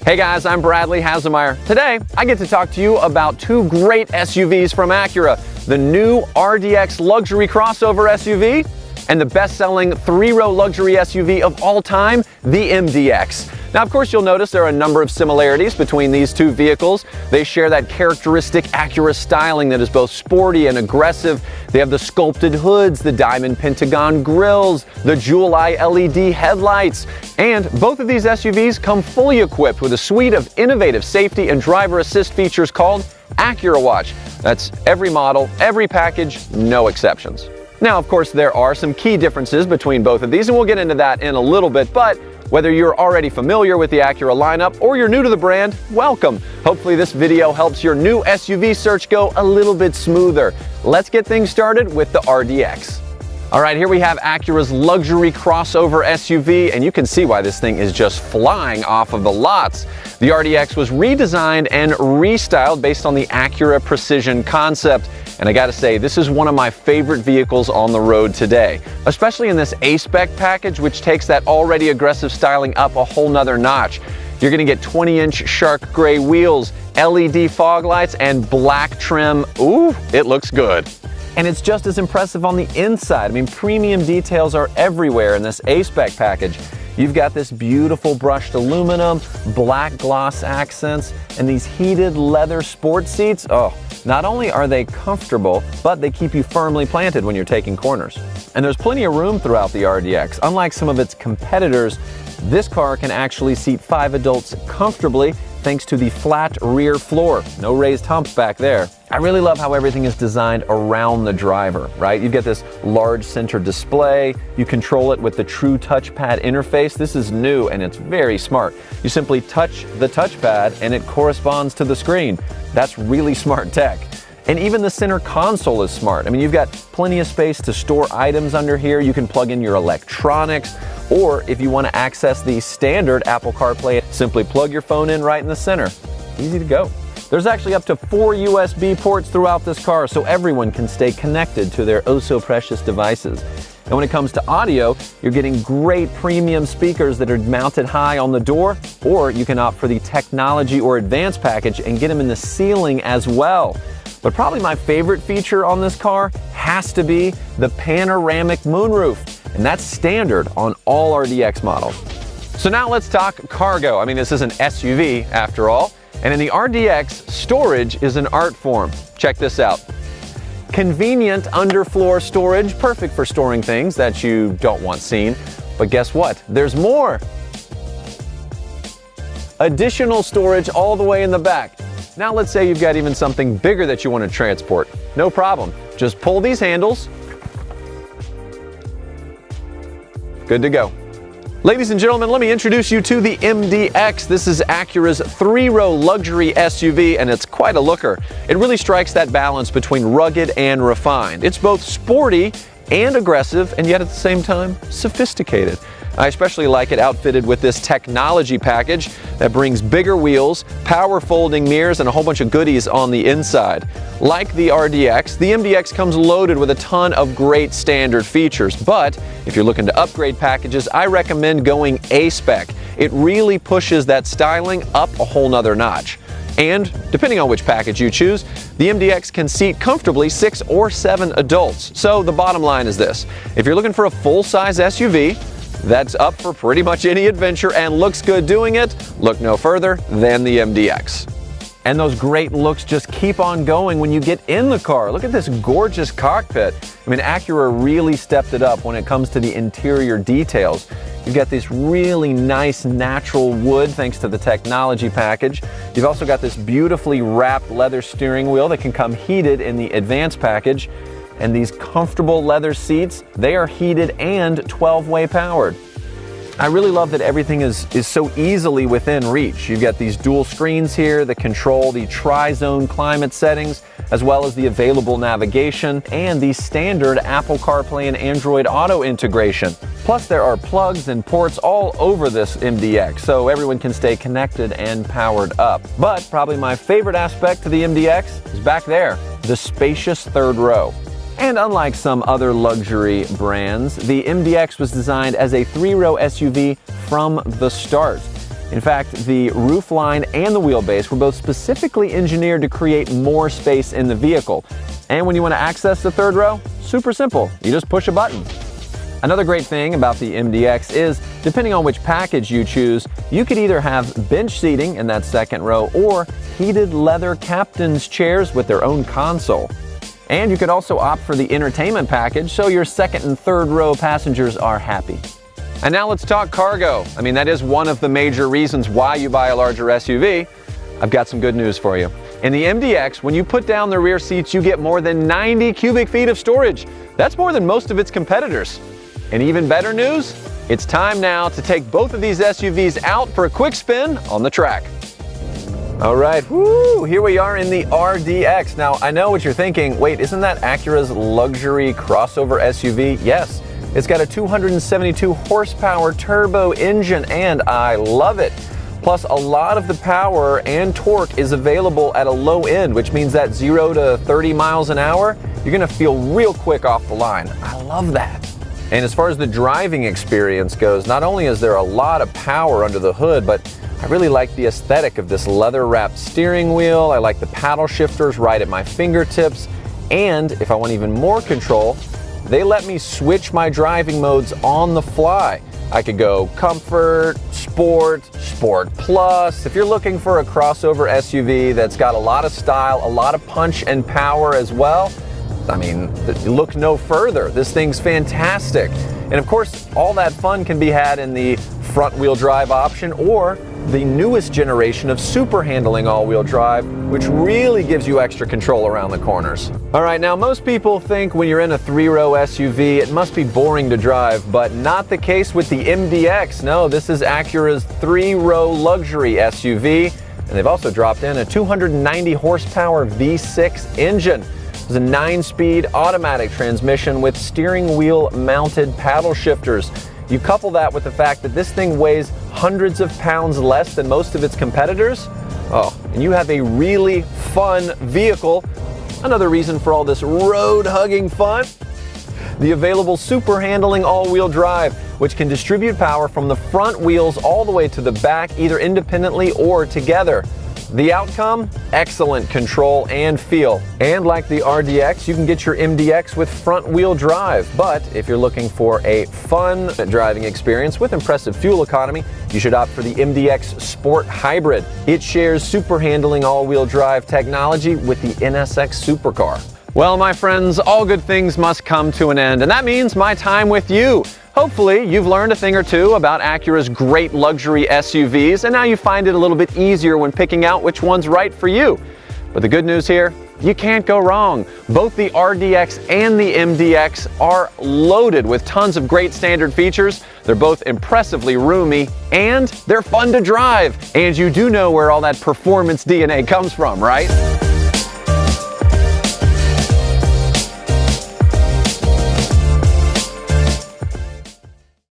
Hey guys, I'm Bradley Hasemeyer. Today, I get to talk to you about two great SUVs from Acura, the new RDX luxury crossover SUV and the best-selling three-row luxury SUV of all time, the MDX. Now, of course, you'll notice there are a number of similarities between these two vehicles. They share that characteristic Acura styling that is both sporty and aggressive. They have the sculpted hoods, the diamond pentagon grills, the jewel eye LED headlights, and both of these SUVs come fully equipped with a suite of innovative safety and driver assist features called Acura Watch. That's every model, every package, no exceptions. Now, of course, there are some key differences between both of these, and we'll get into that in a little bit, but whether you're already familiar with the Acura lineup or you're new to the brand, welcome. Hopefully this video helps your new SUV search go a little bit smoother. Let's get things started with the RDX. All right, here we have Acura's luxury crossover SUV, and you can see why this thing is just flying off of the lots. The RDX was redesigned and restyled based on the Acura Precision concept. And I gotta say, this is one of my favorite vehicles on the road today, especially in this A-Spec package, which takes that already aggressive styling up a whole nother notch. You're gonna get 20-inch shark gray wheels, LED fog lights, and black trim. Ooh, it looks good. And it's just as impressive on the inside. I mean, premium details are everywhere in this A-Spec package. You've got this beautiful brushed aluminum, black gloss accents, and these heated leather sport seats. Oh, not only are they comfortable, but they keep you firmly planted when you're taking corners. And there's plenty of room throughout the RDX. Unlike some of its competitors, this car can actually seat 5 adults comfortably thanks to the flat rear floor. No raised hump back there. I really love how everything is designed around the driver, right? You get this large center display. You control it with the true touchpad interface. This is new and it's very smart. You simply touch the touchpad and it corresponds to the screen. That's really smart tech. And even the center console is smart. I mean, you've got plenty of space to store items under here. You can plug in your electronics, or if you want to access the standard Apple CarPlay, simply plug your phone in right in the center. Easy to go. There's actually up to 4 USB ports throughout this car, so everyone can stay connected to their oh-so-precious devices. And when it comes to audio, you're getting great premium speakers that are mounted high on the door, or you can opt for the technology or advanced package and get them in the ceiling as well. But probably my favorite feature on this car has to be the panoramic moonroof, and that's standard on all RDX models. So now let's talk cargo. I mean, this is an SUV after all, and in the RDX, storage is an art form. Check this out. Convenient underfloor storage, perfect for storing things that you don't want seen. But guess what? There's more. Additional storage all the way in the back. Now let's say you've got even something bigger that you want to transport. No problem. Just pull these handles. Good to go. Ladies and gentlemen, let me introduce you to the MDX. This is Acura's three-row luxury SUV, and it's quite a looker. It really strikes that balance between rugged and refined. It's both sporty and aggressive, and yet at the same time, sophisticated. I especially like it outfitted with this technology package that brings bigger wheels, power folding mirrors, and a whole bunch of goodies on the inside. Like the RDX, the MDX comes loaded with a ton of great standard features, but if you're looking to upgrade packages, I recommend going A-Spec. It really pushes that styling up a whole nother notch. And depending on which package you choose, the MDX can seat comfortably 6 or 7 adults. So the bottom line is this: if you're looking for a full-size SUV that's up for pretty much any adventure and looks good doing it, look no further than the MDX. And those great looks just keep on going when you get in the car. Look at this gorgeous cockpit. I mean, Acura really stepped it up when it comes to the interior details. You've got this really nice natural wood thanks to the technology package. You've also got this beautifully wrapped leather steering wheel that can come heated in the advanced package. And these comfortable leather seats, they are heated and 12-way powered. I really love that everything is so easily within reach. You've got these dual screens here that control the tri-zone climate settings, as well as the available navigation and the standard Apple CarPlay and Android Auto integration. Plus there are plugs and ports all over this MDX, so everyone can stay connected and powered up. But probably my favorite aspect to the MDX is back there, the spacious third row. And unlike some other luxury brands, the MDX was designed as a three-row SUV from the start. In fact, the roofline and the wheelbase were both specifically engineered to create more space in the vehicle. And when you want to access the third row, super simple. You just push a button. Another great thing about the MDX is, depending on which package you choose, you could either have bench seating in that second row or heated leather captain's chairs with their own console. And you could also opt for the entertainment package so your second and third row passengers are happy. And now let's talk cargo. I mean, that is one of the major reasons why you buy a larger SUV. I've got some good news for you. In the MDX, when you put down the rear seats, you get more than 90 cubic feet of storage. That's more than most of its competitors. And even better news, it's time now to take both of these SUVs out for a quick spin on the track. All right, woo, here we are in the RDX. Now, I know what you're thinking, wait, isn't that Acura's luxury crossover SUV? Yes, it's got a 272 horsepower turbo engine, and I love it. Plus, a lot of the power and torque is available at a low end, which means that 0 to 30 miles an hour, you're gonna feel real quick off the line. I love that. And as far as the driving experience goes, not only is there a lot of power under the hood, but I really like the aesthetic of this leather-wrapped steering wheel. I like the paddle shifters right at my fingertips. And if I want even more control, they let me switch my driving modes on the fly. I could go Comfort, Sport, Sport Plus. If you're looking for a crossover SUV that's got a lot of style, a lot of punch and power as well, I mean, look no further. This thing's fantastic. And of course, all that fun can be had in the front-wheel drive option or the newest generation of super handling all-wheel drive, which really gives you extra control around the corners. All right, now most people think when you're in a three-row SUV, it must be boring to drive, but not the case with the MDX. No, this is Acura's three-row luxury SUV, and they've also dropped in a 290 horsepower V6 engine. It's a 9-speed automatic transmission with steering wheel mounted paddle shifters. You couple that with the fact that this thing weighs hundreds of pounds less than most of its competitors, and you have a really fun vehicle. Another reason for all this road-hugging fun. The available super handling all-wheel drive, which can distribute power from the front wheels all the way to the back, either independently or together. The outcome? Excellent control and feel. And like the RDX, you can get your MDX with front-wheel drive. But if you're looking for a fun driving experience with impressive fuel economy, you should opt for the MDX Sport Hybrid. It shares super handling all-wheel drive technology with the NSX supercar. Well, my friends, all good things must come to an end, and that means my time with you. Hopefully, you've learned a thing or two about Acura's great luxury SUVs, and now you find it a little bit easier when picking out which one's right for you. But the good news here, you can't go wrong. Both the RDX and the MDX are loaded with tons of great standard features. They're both impressively roomy, and they're fun to drive. And you do know where all that performance DNA comes from, right?